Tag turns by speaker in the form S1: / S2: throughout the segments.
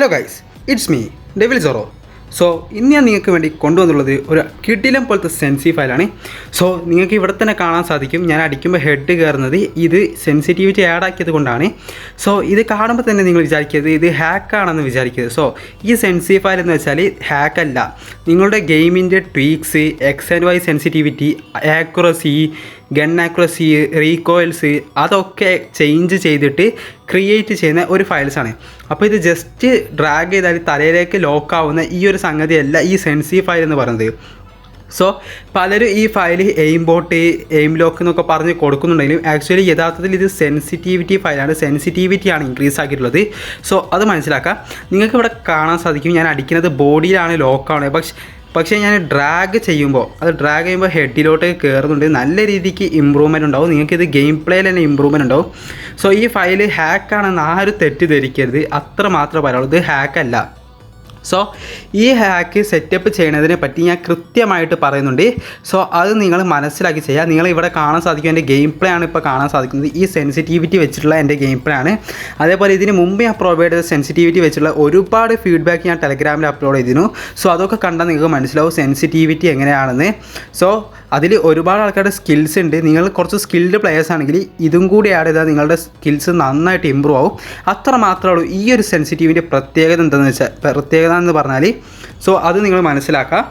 S1: Hello guys, it's me devil sorrow. So ഇന്ന് ഞാൻ നിങ്ങൾക്ക് വേണ്ടി കൊണ്ടുവന്നുള്ളത് ഒരു കിടിലം പോലത്തെ സെൻസി ഫയലാണ്. സോ നിങ്ങൾക്ക് ഇവിടെ തന്നെ കാണാൻ സാധിക്കും, ഞാൻ അടിക്കുമ്പോൾ ഹെഡ് കയറുന്നത് ഇത് സെൻസിറ്റിവിറ്റി ആഡ് ആക്കിയത് കൊണ്ടാണ്. സോ ഇത് കാണുമ്പോൾ തന്നെ നിങ്ങൾ വിചാരിക്കരുത് ഇത് ഹാക്കാണെന്ന് വിചാരിക്കരുത്. സോ ഈ സെൻസി ഫയൽ എന്ന് വെച്ചാൽ ഹാക്കല്ല, നിങ്ങളുടെ ഗെയിമിൻ്റെ tweaks, X and Y sensitivity, accuracy, gun accuracy, recoils അതൊക്കെ ചേഞ്ച് ചെയ്തിട്ട് ക്രിയേറ്റ് ചെയ്യുന്ന ഒരു ഫയൽസാണ്. അപ്പോൾ ഇത് ജസ്റ്റ് ഡ്രാഗ് ചെയ്താൽ തലയിലേക്ക് ലോക്കാവുന്ന ഈ ഒരു സംഗതിയല്ല ഈ സെൻസി ഫയൽ എന്ന് പറയുന്നത്. സോ പലരും ഈ file aim boat, aim lock എന്നൊക്കെ പറഞ്ഞ് കൊടുക്കുന്നുണ്ടെങ്കിലും ആക്ച്വലി യഥാർത്ഥത്തിൽ ഇത് സെൻസിറ്റിവിറ്റി ഫയലാണ്. സെൻസിറ്റിവിറ്റിയാണ് ഇൻക്രീസ് ആക്കിയിട്ടുള്ളത്. സോ അത് മനസ്സിലാക്കാം. നിങ്ങൾക്ക് ഇവിടെ കാണാൻ സാധിക്കും ഞാൻ അടിക്കുന്നത് ബോഡിയിലാണ് ലോക്കാണ്. പക്ഷേ ഞാൻ ഡ്രാഗ് ചെയ്യുമ്പോൾ ഹെഡിലോട്ട് കയറുന്നുണ്ട്. നല്ല രീതിക്ക് ഇമ്പ്രൂവ്മെൻറ്റ് ഉണ്ടാവും. നിങ്ങൾക്കിത് ഗെയിം പ്ലേയിൽ തന്നെ ഇമ്പ്രൂവ്മെൻറ്റ് ഉണ്ടാവും. സോ ഈ ഫയൽ ഹാക്കാണെന്ന് ആരും തെറ്റിദ്ധരിക്കരുത്, അത്ര മാത്രമേ പറയുള്ളൂ. ഇത് ഹാക്കല്ല. സോ ഈ ഹാക്ക് സെറ്റപ്പ് ചെയ്യുന്നതിനെ പറ്റി ഞാൻ കൃത്യമായിട്ട് പറയുന്നുണ്ട്. സോ അത് നിങ്ങൾ മനസ്സിലാക്കി ചെയ്യുക. നിങ്ങൾ ഇവിടെ കാണാൻ സാധിക്കും എൻ്റെ ഗെയിം പ്ലേ ആണ് ഇപ്പോൾ കാണാൻ സാധിക്കുന്നത്. ഈ സെൻസിറ്റിവിറ്റി വെച്ചിട്ടുള്ള എൻ്റെ ഗെയിം പ്ലേ ആണ്. അതേപോലെ ഇതിന് മുമ്പ് ഞാൻ പ്രൊവൈഡ് ചെയ്ത സെൻസിറ്റിവിറ്റി വെച്ചിട്ടുള്ള ഒരുപാട് ഫീഡ്ബാക്ക് ഞാൻ ടെലഗ്രാമിൽ അപ്ലോഡ് ചെയ്തിരുന്നു. സോ അതൊക്കെ കണ്ടാൽ നിങ്ങൾക്ക് മനസ്സിലാവും സെൻസിറ്റിവിറ്റി എങ്ങനെയാണെന്ന്. സോ അതിൽ ഒരുപാട് ആൾക്കാരുടെ സ്കിൽസ് ഉണ്ട്. നിങ്ങൾ കുറച്ച് സ്കിൽഡ് പ്ലെയേഴ്സ് ആണെങ്കിൽ ഇതും കൂടി ആഡ് ചെയ്താൽ നിങ്ങളുടെ സ്കിൽസ് നന്നായിട്ട് ഇമ്പ്രൂവ് ആവും. അത്ര മാത്രമേ ഉള്ളൂ ഈ ഒരു സെൻസിറ്റിവിറ്റി പ്രത്യേകത എന്ന് പറഞ്ഞാൽ. സോ അത് നിങ്ങൾ മനസ്സിലാക്കുക.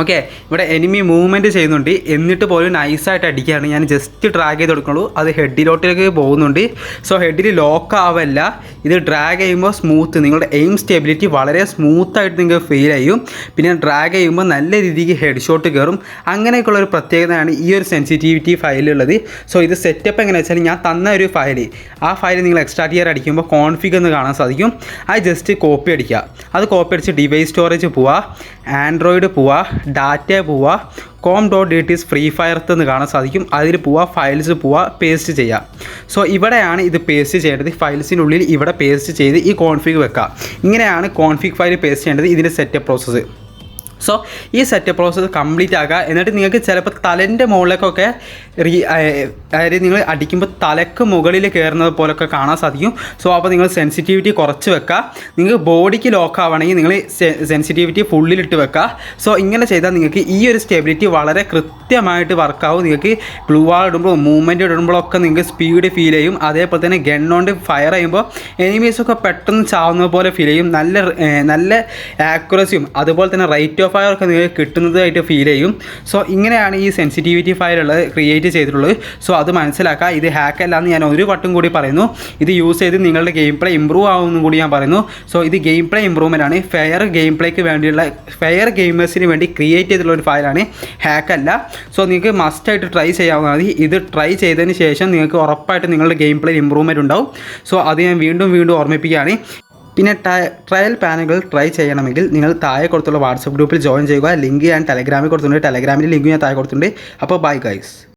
S1: ഓക്കെ, ഇവിടെ എനിമി മൂവ്മെൻറ്റ് ചെയ്യുന്നുണ്ട്, എന്നിട്ട് പോലും നൈസായിട്ട് അടിക്കുകയാണ്. ഞാൻ ജസ്റ്റ് ഡ്രാഗ് ചെയ്ത് കൊടുക്കുള്ളൂ, അത് ഹെഡിലോട്ടിലേക്ക് പോകുന്നുണ്ട്. സോ ഹെഡിൽ ലോക്ക് ആവല്ല, ഇത് ഡ്രാഗ് ചെയ്യുമ്പോൾ സ്മൂത്ത്, നിങ്ങളുടെ എയിം സ്റ്റെബിലിറ്റി വളരെ സ്മൂത്തായിട്ട് നിങ്ങൾക്ക് ഫീൽ ചെയ്യും. പിന്നെ ഡ്രാഗ് ചെയ്യുമ്പോൾ നല്ല രീതിക്ക് ഹെഡ് ഷോട്ട് കയറും. അങ്ങനെയൊക്കെയുള്ളൊരു പ്രത്യേകതയാണ് ഈ ഒരു സെൻസിറ്റിവിറ്റി ഫയലുള്ളത്. സോ ഇത് സെറ്റപ്പ് എങ്ങനെയാണെന്ന് വെച്ചാൽ ഞാൻ തന്ന ഒരു ഫയൽ, ആ ഫയൽ നിങ്ങൾ എക്സ്ട്രാക്ട് ചെയ്യാൻ അടിക്കുമ്പോൾ കോൺഫിഗ് എന്ന് കാണാൻ സാധിക്കും. അത് ജസ്റ്റ് കോപ്പി അടിക്കുക. അത് കോപ്പി അടിച്ച് ഡിവൈസ് സ്റ്റോറേജ് പോവുക, ആൻഡ്രോയിഡ് പോവുക, ഡാറ്റ പോവുക, com.dt ഫ്രീ ഫയർ എന്ന് കാണാൻ സാധിക്കും. അതിൽ പോവുക, ഫയൽസ് പോവുക, പേസ്റ്റ് ചെയ്യുക. സോ ഇവിടെയാണ് ഇത് പേസ്റ്റ് ചെയ്യേണ്ടത്. ഫയൽസിനുള്ളിൽ ഇവിടെ പേസ്റ്റ് ചെയ്ത് ഈ കോൺഫിഗ് വെക്കുക. ഇങ്ങനെയാണ് കോൺഫിഗ് ഫയൽ പേസ്റ്റ് ചെയ്യേണ്ടത്, ഇതിൻ്റെ സെറ്റപ്പ് പ്രോസസ്സ്. സോ ഈ സെറ്റപ്പ് പ്രോസസ്സ് കംപ്ലീറ്റ് ആക്കുക. എന്നിട്ട് നിങ്ങൾക്ക് ചിലപ്പോൾ തലൻ്റെ മുകളിലേക്കൊക്കെ അതായത് നിങ്ങൾ അടിക്കുമ്പോൾ തലക്ക് മുകളിൽ കയറുന്നത് പോലൊക്കെ കാണാൻ സാധിക്കും. സോ അപ്പോൾ നിങ്ങൾ സെൻസിറ്റിവിറ്റി കുറച്ച് വെക്കുക. നിങ്ങൾക്ക് ബോഡിക്ക് ലോക്ക് ആവണമെങ്കിൽ നിങ്ങൾ സെൻസിറ്റിവിറ്റി ഫുള്ളിലിട്ട് വെക്കുക. സോ ഇങ്ങനെ ചെയ്താൽ നിങ്ങൾക്ക് ഈ ഒരു സ്റ്റെബിലിറ്റി വളരെ കൃത്യമായിട്ട് വർക്കാവും. നിങ്ങൾക്ക് ഗ്ലൂ വാൾ ഇടുമ്പോൾ, മൂവ്മെൻറ്റ് ഇടുമ്പോഴൊക്കെ നിങ്ങൾക്ക് സ്പീഡ് ഫീൽ ചെയ്യും. അതേപോലെ തന്നെ ഗണ്ണോണ്ട് ഫയർ ചെയ്യുമ്പോൾ എനിമീസൊക്കെ പെട്ടെന്ന് ചാവുന്നത് പോലെ ഫീൽ ചെയ്യും. നല്ല ആക്യുറസിയും അതുപോലെ തന്നെ റേറ്റ് ഓഫ് ഫയർ ഒക്കെ നിങ്ങൾക്ക് കിട്ടുന്നതായിട്ട് ഫീൽ ചെയ്യും. സോ ഇങ്ങനെയാണ് ഈ സെൻസിറ്റിവിറ്റി ഫയലുള്ളത് ക്രിയേറ്റ് ചെയ്തിട്ടുള്ളത്. സോ അത് മനസ്സിലാക്കുക. ഇത് ഹാക്ക് അല്ല എന്ന് ഞാൻ ഒരു വട്ടം കൂടി പറയുന്നു. ഇത് യൂസ് ചെയ്ത് നിങ്ങളുടെ ഗെയിം പ്ലേ ഇമ്പ്രൂവ് ആവുമെന്നും കൂടി ഞാൻ പറയുന്നു. സോ ഇത് ഗെയിം പ്ലേ ഇമ്പ്രൂവ്മെൻ്റ് ആണ്. ഫെയർ ഗെയിം പ്ലേക്ക് വേണ്ടിയുള്ള, ഫെയർ ഗെയിമേഴ്സിന് വേണ്ടി ക്രിയേറ്റ് ചെയ്തിട്ടുള്ള ഒരു ഫയലാണ്, ഹാക്കല്ല. സോ നിങ്ങൾക്ക് മസ്റ്റായിട്ട് ട്രൈ ചെയ്യാവുന്നതാണ്. ഇത് ട്രൈ ചെയ്തതിന് ശേഷം നിങ്ങൾക്ക് ഉറപ്പായിട്ട് നിങ്ങളുടെ ഗെയിം പ്ലേ ഇമ്പ്രൂവ്മെൻറ്റ് ഉണ്ടാവും. സോ അത് ഞാൻ വീണ്ടും ഓർമ്മിപ്പിക്കുകയാണ്. പിന്നെ ട്രയൽ പാനുകൾ ട്രൈ ചെയ്യണമെങ്കിൽ നിങ്ങൾ താഴെ കൊടുത്തുള്ള വാട്സപ്പ് ഗ്രൂപ്പിൽ ജോയിൻ ചെയ്യുക. ലിങ്ക് ഞാൻ ടെലഗ്രാമിൽ കൊടുത്തിട്ടുണ്ട്. ടെലഗ്രാമിൽ ലിങ്ക് ഞാൻ താഴെ കൊടുത്തിട്ടുണ്ട്. അപ്പോൾ ബൈ ഗൈസ്.